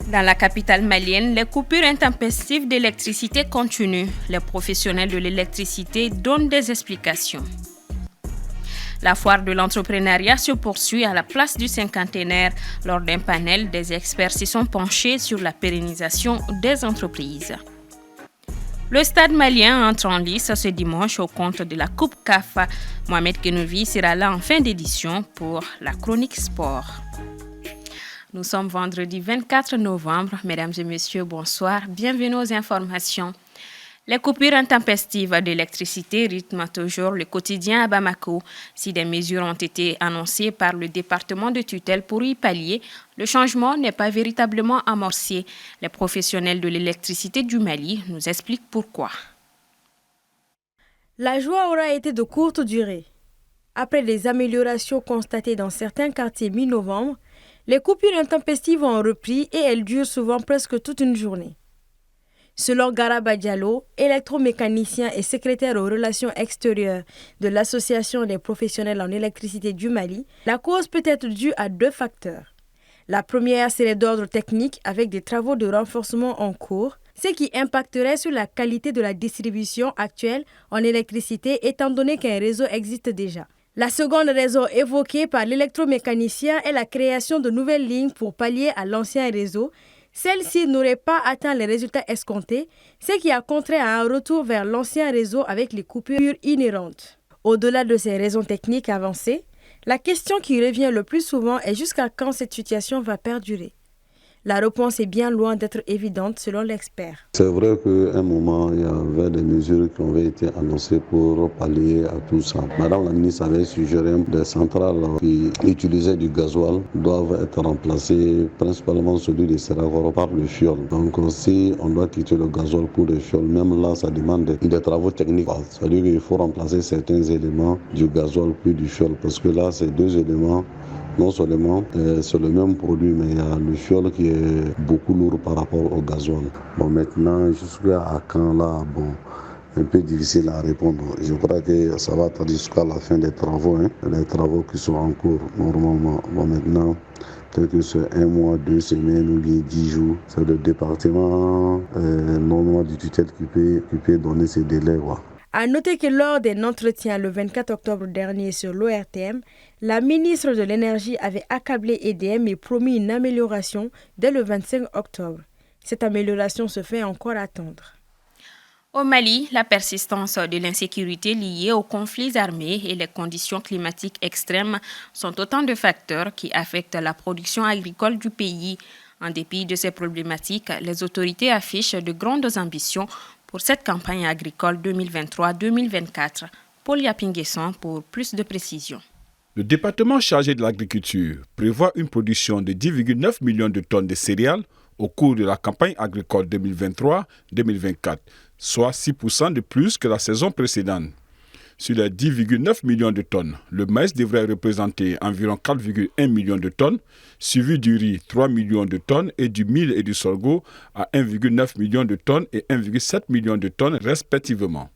Dans la capitale malienne, les coupures intempestives d'électricité continuent. Les professionnels de l'électricité donnent des explications. La foire de l'entrepreneuriat se poursuit à la place du cinquantenaire. Lors d'un panel, des experts se sont penchés sur la pérennisation des entreprises. Le stade malien entre en lice ce dimanche au compte de la Coupe CAF. Mohamed Kenovi sera là en fin d'édition pour la chronique sport. Nous sommes vendredi 24 novembre. Mesdames et messieurs, bonsoir. Bienvenue aux informations. Les coupures intempestives d'électricité rythment toujours le quotidien à Bamako. Si des mesures ont été annoncées par le département de tutelle pour y pallier, le changement n'est pas véritablement amorcé. Les professionnels de l'électricité du Mali nous expliquent pourquoi. La joie aura été de courte durée. Après les améliorations constatées dans certains quartiers mi-novembre, les coupures intempestives ont repris et elles durent souvent presque toute une journée. Selon Garaba Diallo, électromécanicien et secrétaire aux relations extérieures de l'Association des professionnels en électricité du Mali, la cause peut être due à deux facteurs. La première serait d'ordre technique avec des travaux de renforcement en cours, ce qui impacterait sur la qualité de la distribution actuelle en électricité étant donné qu'un réseau existe déjà. La seconde raison évoquée par l'électromécanicien est la création de nouvelles lignes pour pallier à l'ancien réseau. Celle-ci n'aurait pas atteint les résultats escomptés, ce qui a contraint à un retour vers l'ancien réseau avec les coupures inhérentes. Au-delà de ces raisons techniques avancées, la question qui revient le plus souvent est jusqu'à quand cette situation va perdurer. La réponse est bien loin d'être évidente selon l'expert. C'est vrai qu'à un moment, il y avait des mesures qui avaient été annoncées pour pallier à tout ça. Madame la ministre avait suggéré des centrales qui utilisaient du gasoil doivent être remplacées, principalement celui de Seragoro, par le fioul. Donc si on doit quitter le gasoil pour le fioul, même là, ça demande des travaux techniques. C'est-à-dire qu'il faut remplacer certains éléments du gasoil puis du fioul, parce que là, ces deux éléments, non seulement c'est le même produit, mais il y a le fioul qui est beaucoup lourd par rapport au gasoil. Bon, maintenant, jusqu'à quand là, bon, un peu difficile à répondre. Je crois que ça va attendre jusqu'à la fin des travaux, les travaux qui sont en cours normalement. Bon, maintenant, peut-être que c'est 1 mois, 2 semaines ou bien 10 jours. C'est le département normalement du tutelle qui peut donner ces délais. Ouais. À noter que lors d'un entretien le 24 octobre dernier sur l'ORTM, la ministre de l'Énergie avait accablé EDM et promis une amélioration dès le 25 octobre. Cette amélioration se fait encore attendre. Au Mali, la persistance de l'insécurité liée aux conflits armés et les conditions climatiques extrêmes sont autant de facteurs qui affectent la production agricole du pays. En dépit de ces problématiques, les autorités affichent de grandes ambitions pour cette campagne agricole 2023-2024. Paul Yapinguesson pour plus de précisions. Le département chargé de l'agriculture prévoit une production de 10,9 millions de tonnes de céréales au cours de la campagne agricole 2023-2024, soit 6% de plus que la saison précédente. Sur les 10,9 millions de tonnes, le maïs devrait représenter environ 4,1 millions de tonnes, suivi du riz 3 millions de tonnes et du mil et du sorgho à 1,9 million de tonnes et 1,7 million de tonnes respectivement.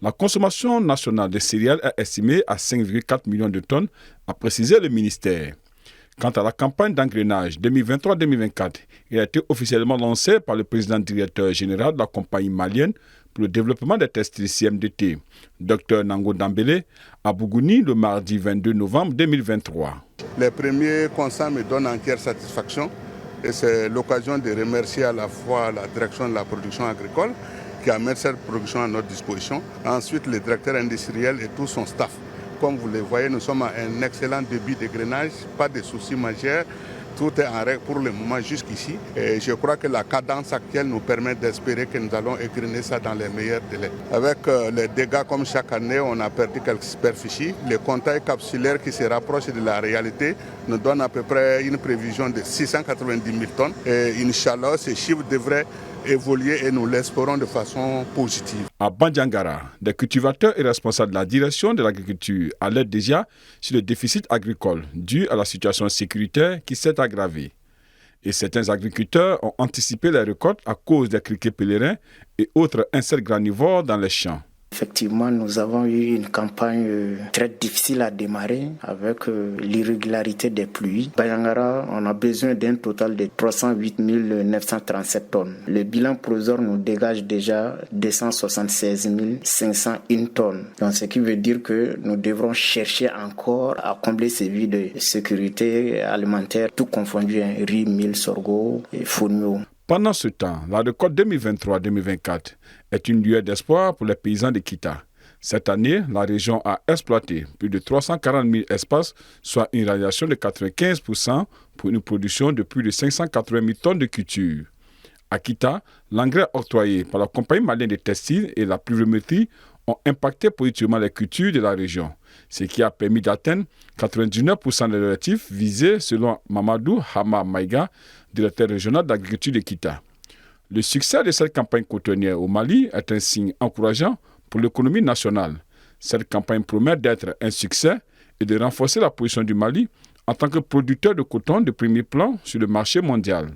La consommation nationale de céréales est estimée à 5,4 millions de tonnes, a précisé le ministère. Quant à la campagne d'engrenage 2023-2024, elle a été officiellement lancée par le président directeur général de la compagnie malienne pour le développement des tests CMDT, Dr Nango Dambélé, à Bougouni le mardi 22 novembre 2023. Les premiers constats me donnent entière satisfaction et c'est l'occasion de remercier à la fois la direction de la production agricole qui a mis cette production à notre disposition, ensuite le directeur industriel et tout son staff. Comme vous le voyez, nous sommes à un excellent début d'égrenage, pas de soucis majeurs. Tout est en règle pour le moment jusqu'ici. Et je crois que la cadence actuelle nous permet d'espérer que nous allons égrener ça dans les meilleurs délais. Avec les dégâts comme chaque année, on a perdu quelques superficies. Les contacts capsulaires qui se rapprochent de la réalité nous donnent à peu près une prévision de 690 000 tonnes. Et Inch'Allah, ces chiffres devraient évoluer et nous l'espérons de façon positive. À Bandiangara, des cultivateurs et responsables de la direction de l'agriculture alertent déjà sur le déficit agricole dû à la situation sécuritaire qui s'est aggravée. Et certains agriculteurs ont anticipé les récoltes à cause des criquets pèlerins et autres insectes granivores dans les champs. Effectivement, nous avons eu une campagne très difficile à démarrer avec l'irrégularité des pluies. Bayangara, on a besoin d'un total de 308 937 tonnes. Le bilan provisoire nous dégage déjà 276 501 tonnes. Donc, ce qui veut dire que nous devrons chercher encore à combler ces vides de sécurité alimentaire, tout confondu, riz, mil, sorgho et fonio. Pendant ce temps, la récolte 2023-2024 est une lueur d'espoir pour les paysans de Kita. Cette année, la région a exploité plus de 340 000 espaces, soit une radiation de 95% pour une production de plus de 580 000 tonnes de culture. À Kita, l'engrais octroyé par la compagnie malienne des textiles et la pluviométrie ont impacté positivement les cultures de la région, ce qui a permis d'atteindre 99% des objectifs visés selon Mamadou Hama Maïga, directeur régional d'agriculture de Kita. Le succès de cette campagne cotonnière au Mali est un signe encourageant pour l'économie nationale. Cette campagne promet d'être un succès et de renforcer la position du Mali en tant que producteur de coton de premier plan sur le marché mondial.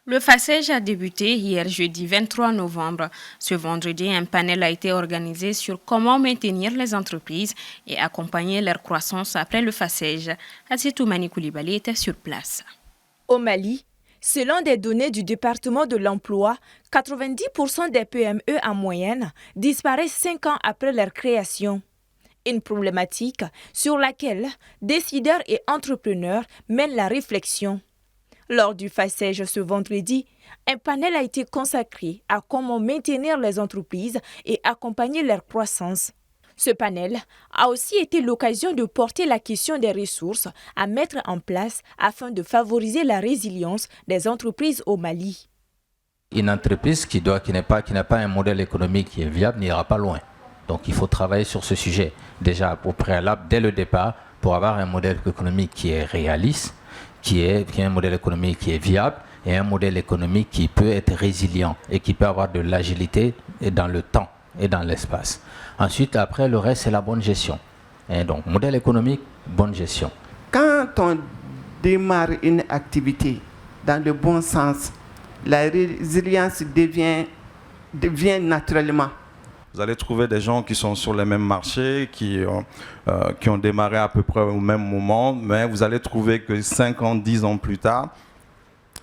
Le FACEJ a débuté hier jeudi 23 novembre. Ce vendredi, un panel a été organisé sur comment maintenir les entreprises et accompagner leur croissance après le FACEJ. Assitou Mani Koulibaly était sur place. Au Mali, selon des données du département de l'emploi, 90% des PME en moyenne disparaissent 5 ans après leur création. Une problématique sur laquelle décideurs et entrepreneurs mènent la réflexion. Lors du FACEJ ce vendredi, un panel a été consacré à comment maintenir les entreprises et accompagner leur croissance. Ce panel a aussi été l'occasion de porter la question des ressources à mettre en place afin de favoriser la résilience des entreprises au Mali. Une entreprise qui n'a pas un modèle économique qui est viable n'ira pas loin. Donc il faut travailler sur ce sujet déjà au préalable dès le départ pour avoir un modèle économique qui est réaliste, qui est un modèle économique qui est viable et un modèle économique qui peut être résilient et qui peut avoir de l'agilité dans le temps et dans l'espace. Ensuite, après, le reste, c'est la bonne gestion. Et donc, modèle économique, bonne gestion. Quand on démarre une activité dans le bon sens, la résilience devient naturellement. Vous allez trouver des gens qui sont sur les mêmes marchés, qui ont démarré à peu près au même moment, mais vous allez trouver que 5 ans, 10 ans plus tard,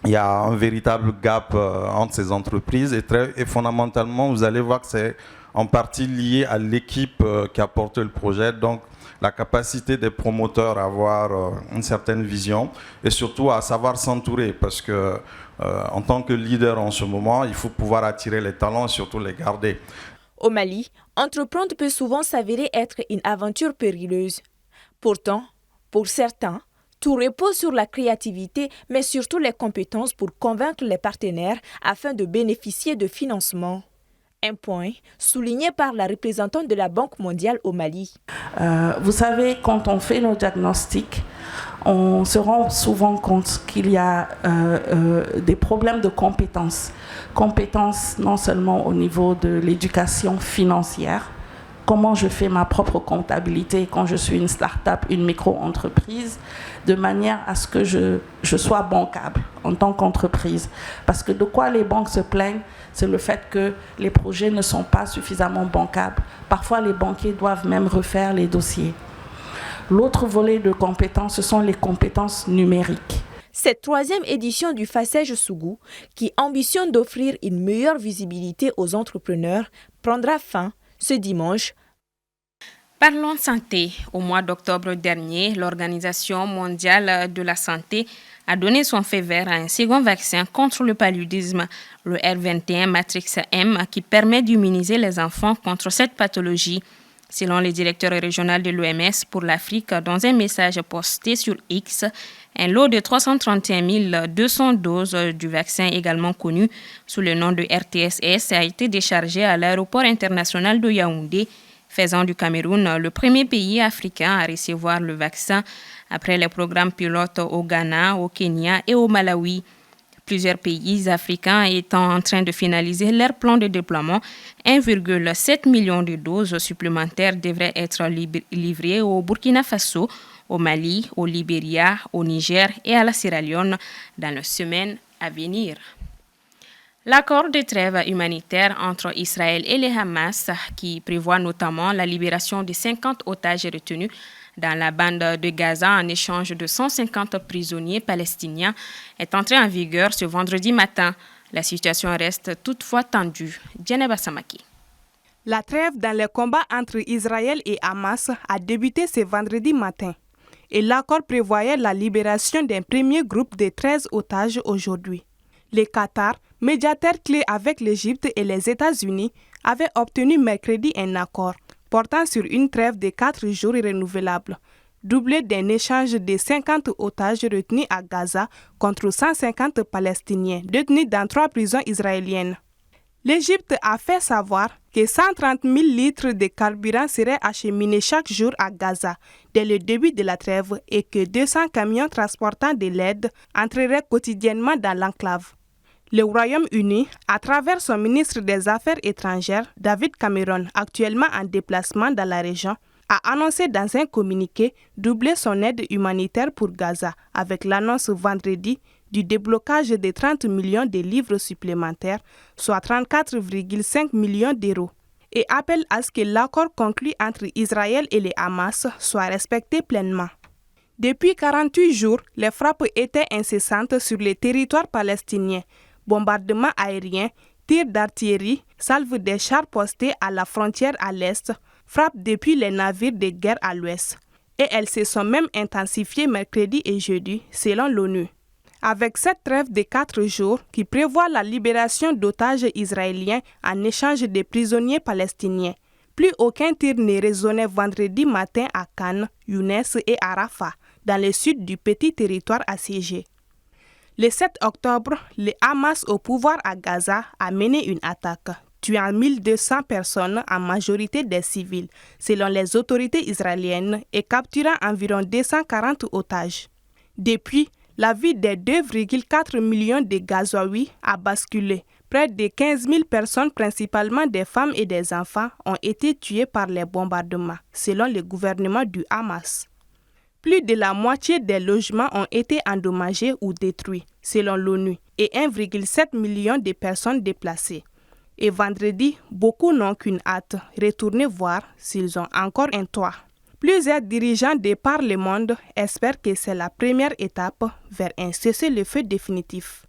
il y a un véritable gap entre ces entreprises et fondamentalement, vous allez voir que c'est en partie lié à l'équipe qui a porté le projet, donc la capacité des promoteurs à avoir une certaine vision et surtout à savoir s'entourer parce que en tant que leader en ce moment, il faut pouvoir attirer les talents et surtout les garder. Au Mali, entreprendre peut souvent s'avérer être une aventure périlleuse. Pourtant, pour certains, tout repose sur la créativité, mais surtout les compétences pour convaincre les partenaires afin de bénéficier de financement. Un point souligné par la représentante de la Banque mondiale au Mali. Vous savez, quand on fait nos diagnostics, on se rend souvent compte qu'il y a des problèmes de compétences. Compétences non seulement au niveau de l'éducation financière, comment je fais ma propre comptabilité quand je suis une start-up, une micro-entreprise, de manière à ce que je sois bancable en tant qu'entreprise. Parce que de quoi les banques se plaignent, c'est le fait que les projets ne sont pas suffisamment bancables. Parfois, les banquiers doivent même refaire les dossiers. L'autre volet de compétences, ce sont les compétences numériques. Cette 3e édition du FACEJ Sougou, qui ambitionne d'offrir une meilleure visibilité aux entrepreneurs, prendra fin ce dimanche. Parlons santé. Au mois d'octobre dernier, l'Organisation mondiale de la santé a donné son feu vert à un second vaccin contre le paludisme, le R21 Matrix M, qui permet d'immuniser les enfants contre cette pathologie. Selon le directeur régional de l'OMS pour l'Afrique, dans un message posté sur X, un lot de 331 200 doses du vaccin également connu sous le nom de RTSS a été déchargé à l'aéroport international de Yaoundé, faisant du Cameroun le premier pays africain à recevoir le vaccin après les programmes pilotes au Ghana, au Kenya et au Malawi. Plusieurs pays africains étant en train de finaliser leur plan de déploiement, 1,7 million de doses supplémentaires devraient être livrées au Burkina Faso, au Mali, au Libéria, au Niger et à la Sierra Leone dans les semaines à venir. L'accord de trêve humanitaire entre Israël et les Hamas, qui prévoit notamment la libération de 50 otages retenus dans la bande de Gaza en échange de 150 prisonniers palestiniens, est entré en vigueur ce vendredi matin. La situation reste toutefois tendue. Djeneba Samaki. La trêve dans les combats entre Israël et Hamas a débuté ce vendredi matin et l'accord prévoyait la libération d'un premier groupe de 13 otages aujourd'hui. Le Qatar, médiateur clé avec l'Égypte et les États-Unis, avait obtenu mercredi un accord portant sur une trêve de 4 jours renouvelable, doublé d'un échange de 50 otages retenus à Gaza contre 150 Palestiniens détenus dans 3 prisons israéliennes. L'Égypte a fait savoir que 130 000 litres de carburant seraient acheminés chaque jour à Gaza dès le début de la trêve et que 200 camions transportant de l'aide entreraient quotidiennement dans l'enclave. Le Royaume-Uni, à travers son ministre des Affaires étrangères, David Cameron, actuellement en déplacement dans la région, a annoncé dans un communiqué doubler son aide humanitaire pour Gaza avec l'annonce vendredi du déblocage de 30 millions de livres supplémentaires, soit 34,5 millions d'euros, et appelle à ce que l'accord conclu entre Israël et les Hamas soit respecté pleinement. Depuis 48 jours, les frappes étaient incessantes sur le territoire palestinien. Bombardements aériens, tirs d'artillerie, salves des chars postés à la frontière à l'est, frappent depuis les navires de guerre à l'ouest. Et elles se sont même intensifiées mercredi et jeudi, selon l'ONU. Avec cette trêve de 4 jours qui prévoit la libération d'otages israéliens en échange de prisonniers palestiniens, plus aucun tir ne résonnait vendredi matin à Cannes, Younes et à Rafah, dans le sud du petit territoire assiégé. Le 7 octobre, le Hamas au pouvoir à Gaza a mené une attaque, tuant 1200 personnes, en majorité des civils, selon les autorités israéliennes, et capturant environ 240 otages. Depuis, la vie des 2,4 millions de Gazaouis a basculé. Près de 15 000 personnes, principalement des femmes et des enfants, ont été tuées par les bombardements, selon le gouvernement du Hamas. Plus de la moitié des logements ont été endommagés ou détruits, selon l'ONU, et 1,7 million de personnes déplacées. Et vendredi, beaucoup n'ont qu'une hâte, retourner voir s'ils ont encore un toit. Plusieurs dirigeants de par le monde espèrent que c'est la première étape vers un cessez-le-feu définitif.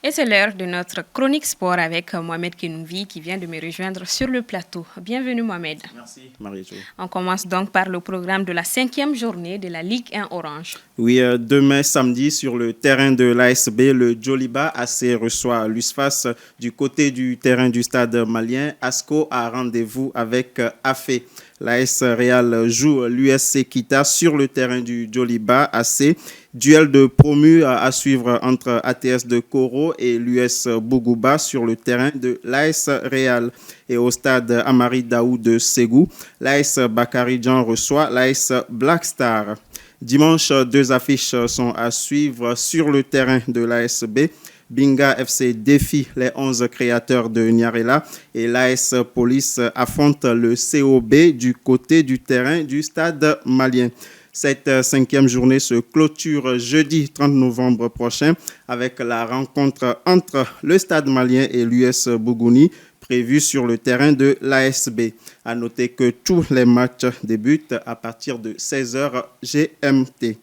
Et c'est l'heure de notre chronique sport avec Mohamed Kenouvi qui vient de me rejoindre sur le plateau. Bienvenue Mohamed. Merci Marie-Jo. On commence donc par le programme de la 5e journée de la Ligue 1 Orange. Oui, demain samedi sur le terrain de l'ASB, le Djoliba AC reçoit l'USFAS. Du côté du terrain du stade malien, ASCO a rendez-vous avec AFE. L'AS Real joue l'USC Kita sur le terrain du Djoliba AC. Duel de promu à suivre entre ATS de Koro et l'US Bougouba sur le terrain de l'AS Real. Et au stade Amari Daou de Ségou, l'AS Bakary Djan reçoit l'AS Black Star. Dimanche, 2 affiches sont à suivre sur le terrain de l'ASB. Binga FC défie les 11 créateurs de Niarela et l'AS Police affronte le COB du côté du terrain du stade malien. Cette 5e journée se clôture jeudi 30 novembre prochain avec la rencontre entre le stade malien et l'US Bougouni prévue sur le terrain de l'ASB. À noter que tous les matchs débutent à partir de 16h GMT.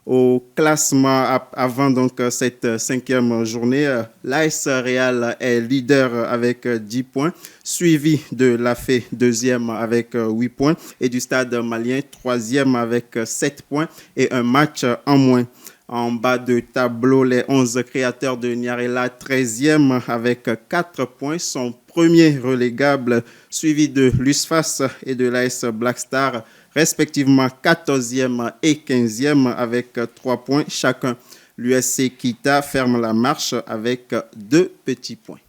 Au classement, avant donc cette 5e journée, l'AS Real est leader avec 10 points, suivi de l'AFE 2e avec 8 points et du Stade malien 3e avec 7 points et un match en moins. En bas de tableau, les 11 créateurs de Niarela 13e avec 4 points sont premiers relégables, suivi de l'USFAS et de l'AS Black Star, respectivement 14e et 15e avec 3 points chacun. L'USC Kita ferme la marche avec 2 petits points.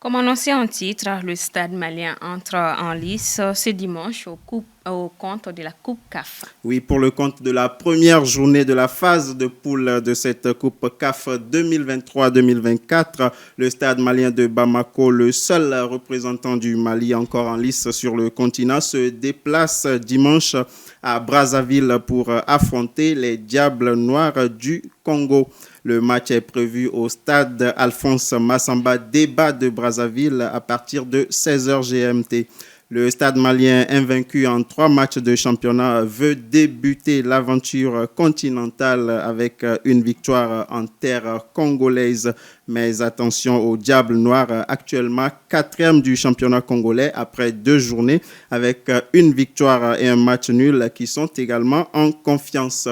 Comme annoncé en titre, le stade malien entre en lice ce dimanche au compte de la Coupe CAF. Oui, pour le compte de la première journée de la phase de poule de cette Coupe CAF 2023-2024, le stade malien de Bamako, le seul représentant du Mali encore en lice sur le continent, se déplace dimanche à Brazzaville pour affronter les Diables Noirs du Congo. Le match est prévu au stade Alphonse Massamba Débat de Brazzaville à partir de 16h GMT. Le stade malien, invaincu en 3 matchs de championnat, veut débuter l'aventure continentale avec une victoire en terre congolaise. Mais attention au Diable Noir, actuellement 4e du championnat congolais après 2 journées, avec une victoire et un match nul qui sont également en confiance.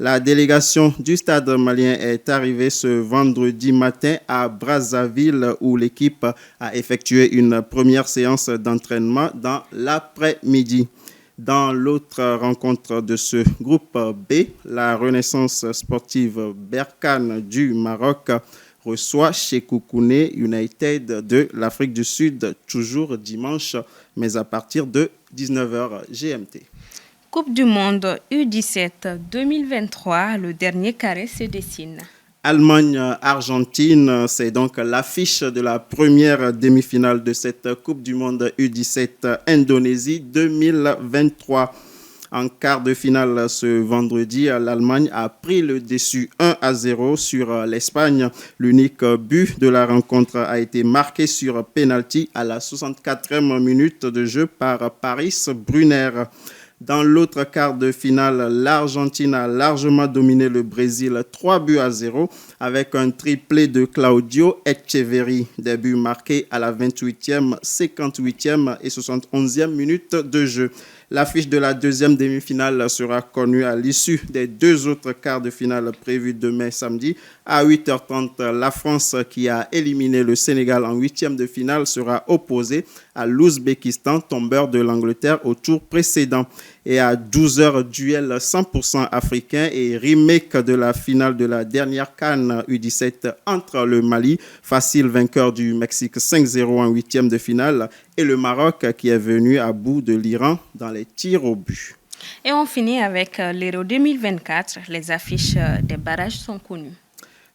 La délégation du stade malien est arrivée ce vendredi matin à Brazzaville où l'équipe a effectué une première séance d'entraînement dans l'après-midi. Dans l'autre rencontre de ce groupe B, la Renaissance sportive Berkane du Maroc reçoit Sekoukoune United de l'Afrique du Sud, toujours dimanche, mais à partir de 19h GMT. Coupe du monde U17 2023, le dernier carré se dessine. Allemagne-Argentine, c'est donc l'affiche de la première demi-finale de cette Coupe du monde U17 Indonésie 2023. En quart de finale ce vendredi, l'Allemagne a pris le dessus 1-0 sur l'Espagne. L'unique but de la rencontre a été marqué sur penalty à la 64e minute de jeu par Paris Brunner. Dans l'autre quart de finale, l'Argentine a largement dominé le Brésil 3-0 avec un triplé de Claudio Echeverri. Des buts marqués à la 28e, 58e et 71e minute de jeu. L'affiche de la deuxième demi-finale sera connue à l'issue des 2 autres quarts de finale prévus demain samedi. À 8h30, la France, qui a éliminé le Sénégal en 8e de finale, sera opposée à l'Ouzbékistan, tombeur de l'Angleterre au tour précédent. Et à 12h, duel 100% africain et remake de la finale de la dernière CAN U17 entre le Mali, facile vainqueur du Mexique 5-0 en 8e de finale, et le Maroc qui est venu à bout de l'Iran dans les tirs au but. Et on finit avec l'Euro 2024. Les affiches des barrages sont connues.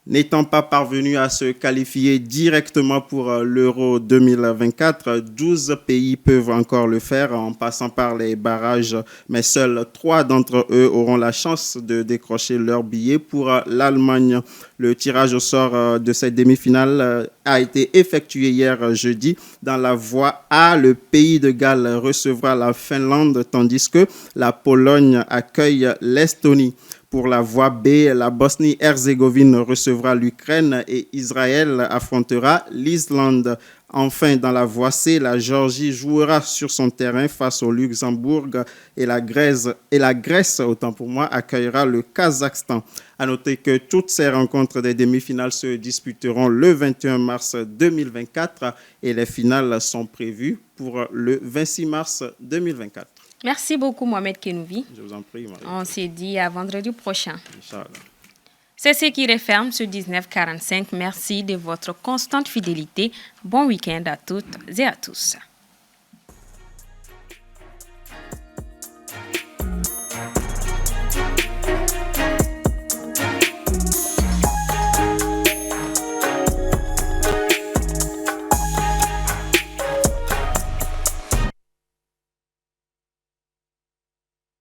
N'étant pas parvenu à se qualifier directement pour l'Euro 2024, 12 pays peuvent encore le faire en passant par les barrages, mais seuls 3 d'entre eux auront la chance de décrocher leur billet pour l'Allemagne. Le tirage au sort de cette demi-finale a été effectué hier jeudi. Dans la voie A, le pays de Galles recevra la Finlande, tandis que la Pologne accueille l'Estonie. Pour la voie B, la Bosnie-Herzégovine recevra l'Ukraine et Israël affrontera l'Islande. Enfin, dans la voie C, la Géorgie jouera sur son terrain face au Luxembourg et la Grèce, accueillera le Kazakhstan. À noter que toutes ces rencontres des demi-finales se disputeront le 21 mars 2024 et les finales sont prévues pour le 26 mars 2024. Merci beaucoup, Mohamed Kenouvi. Je vous en prie, Marie. On s'est dit à vendredi prochain. Inch'Allah. C'est ce qui referme ce 1945. Merci de votre constante fidélité. Bon week-end à toutes et à tous.